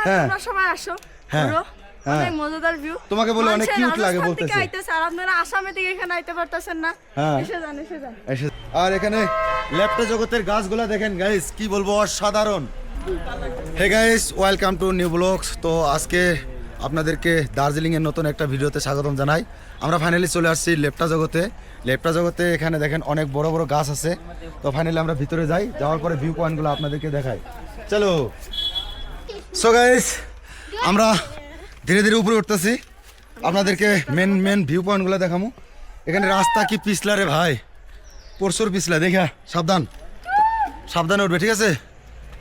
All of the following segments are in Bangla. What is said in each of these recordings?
তোমরা সবাই আসো পুরো অনেক মজাদার ভিউ তোমাকে বলে অনেক কিউট লাগে বলতেছে আর আপনারা আসামে থেকে এখানে আইতে পারতেছেন না এসে যান আর এখানে ল্যাপটপ জগতের গাছগুলা দেখেন গাইস কি বলবো অসাধারণ। Hey guys welcome to new blogs. তো আজকে আপনাদেরকে দার্জিলিংয়ের নতুন একটা ভিডিওতে স্বাগতম জানাই। আমরা ফাইনালি চলে আসছি লেপটা জগতে এখানে দেখেন অনেক বড় বড় গাছ আছে। তো ফাইনালি আমরা ভিতরে যাই, যাওয়ার পরে ভিউ পয়েন্টগুলো আপনাদেরকে দেখাই। চলো। সো গাইস আমরা ধীরে ধীরে উপরে উঠতেছি, আপনাদেরকে মেন ভিউ পয়েন্টগুলো দেখাবো। এখানে রাস্তা কি পিছলা রে ভাই, প্রচুর পিছলা, দেখা সাবধানে উঠবে, ঠিক আছে?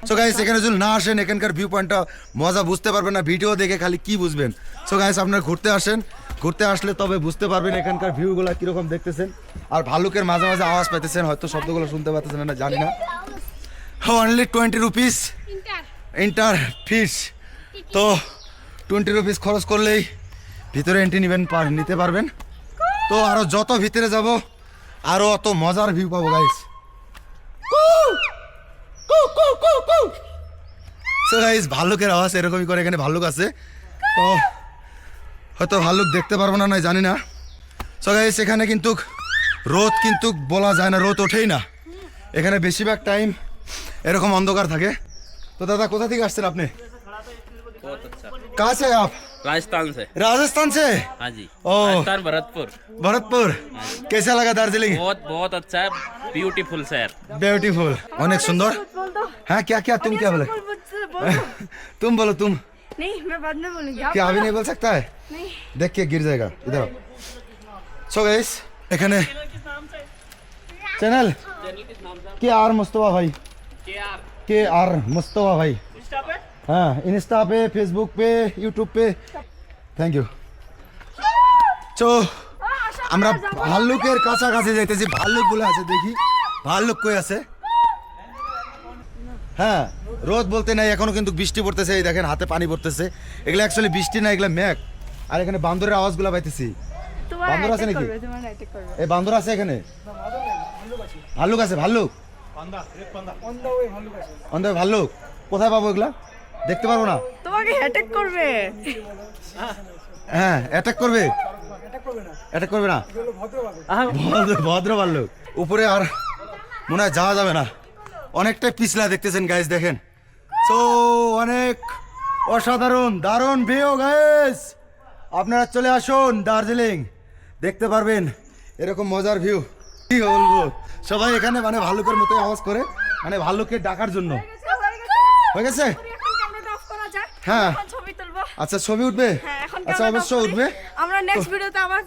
সো গাইস এখানে যদি না আসেন এখানকার ভিউ পয়েন্টটা মজা বুঝতে পারবেন না, ভিডিও দেখে খালি কি বুঝবেন। সো গাইস আপনারা ঘুরতে আসলে তবে বুঝতে পারবেন এখানকার ভিউগুলো কীরকম দেখতেছেন। আর ভালুকের মাঝে মাঝে আওয়াজ পাইতেছেন, হয়তো শব্দগুলো শুনতে পাচ্ছেন না, জানি না। অনলি 20 রুপিস ইন্টার ফিস। তো 20 রুপিস খরচ করলেই ভিতরে এন্ট্রি নিতে পারবেন। তো আরও যত ভিতরে যাব আরও অত মজার ভিউ পাবো গাইস। সো গাইস ভাল্লুকের আওয়াজ এরকমই করে, এখানে ভাল্লুক আছে, তো হয়তো ভাল্লুক দেখতে পারবো না, জানি না। সো গাইস এখানে কিন্তু রোদ কিন্তু বলা যায় না, রোদ ওঠেই না এখানে, বেশিরভাগ টাইম এরকম অন্ধকার থাকে। তো দাদা কোথা থেকে আসছেন আপনি? कहाँ से आप? राजस्थान से हाँ जी। ओ राजस्थान भरतपुर। कैसा लगा दार्जिलिंग? बहुत अच्छा है, ब्यूटीफुल शहर। ब्यूटीफुल, अनेक सुंदर। हाँ क्या तुम क्या बोले? तुम बोलो तुम। नहीं मैं बाद में बोलूंगी। क्या अभी नहीं बोल सकता है? नहीं देख के गिर जाएगा इधर। सो गाइस এখানে চ্যানেল के आर मुस्तफा भाई, के आर मुस्तफा भाई। हाँ इंस्टा पे, फेसबुक पे, यूट्यूब पे। Thank you. তো আমরা ভাল্লুকের কাছাকাছি যাইতেছি, ভাল্লুক বলে আছে, দেখি ভাল্লুক কই আছে। হ্যাঁ রোদ বলতে নাই, এখনো কিন্তু বৃষ্টি পড়তেছে, এই দেখেন হাতে পানি পড়তেছে। এগুলো অ্যাকচুয়ালি বৃষ্টি না, এগুলো মেঘ। আর এখানে বান্দরের আওয়াজগুলো পাইতেছি। বান্দর আছে নাকি? এই বান্দর আছে এখানে? ভাল্লুক আছে? ভাল্লুক ভাল্লুক কোথায় পাবো এগুলা? দেখতে পারবো না, তোমাকে অ্যাটাক করবে। হ্যাঁ অ্যাটাক করবে না, ভদ্র ভাল্লুক। উপরে আর মনে হয় যাওয়া যাবে না, অনেকটাই পিছলা দেখতেছেন গাইস, দেখেন। সো অনেক অসাধারণ দারুণ ভিউ গাইস, আপনারা চলে আসুন দার্জিলিং, দেখতে পারবেন এরকম মজার ভিউ। কি বলবো, সবাই এখানে মানে ভাল্লুকের মতোই আওয়াজ করে, মানে ভাল্লুককে ডাকার জন্য। হয়ে গেছে? হ্যাঁ আচ্ছা ছবি উঠবে? আচ্ছা অবশ্যই উঠবে। আমরা নেক্সট ভিডিওতে আবার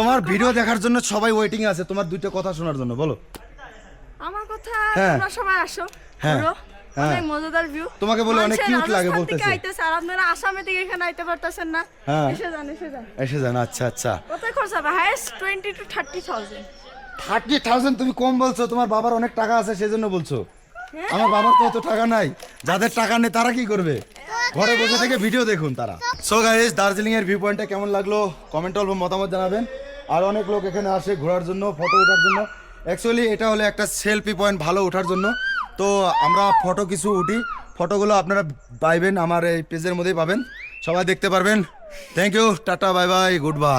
তোমার ভিডিও দেখার জন্য সবাই ওয়েটিং আছে, তোমার দুইটা কথা শোনার জন্য। বলো আমার কথা। তোমরা সবাই আসো পুরো অনেক মজাদার ভিউ। তোমাকে বলে অনেক কিউট লাগে বলতেছে আর আপনারা আসামে থেকে এখানে আইতে পারতেছেন না, এসে যান। আচ্ছা কত খরচ হবে? Highest 20 to 30,000। 30,000 তুমি কম বলছো, তোমার বাবার অনেক টাকা আছে সেজন্য বলছো। আমার বাবার তো অত টাকা নাই, যাদের টাকা নেই তারা কি করবে, ঘরে বসে থেকে ভিডিও দেখুন তারা। সো গাইস দার্জিলিং এর ভিউ পয়েন্টটা কেমন লাগলো কমেন্ট অল্প মতামত জানাবেন। আর অনেক লোক এখানে আসে ঘোরার জন্য, ফটো ওঠার জন্য। অ্যাকচুয়ালি এটা হলো একটা সেলফি পয়েন্ট ভালো ওঠার জন্য। তো আমরা ফটো কিছু উঠি, ফটোগুলো আপনারা পাইবেন আমার এই পেজের মধ্যেই পাবেন, সবাই দেখতে পারবেন। থ্যাংক ইউ, টাটা, বাই বাই, গুড বাই।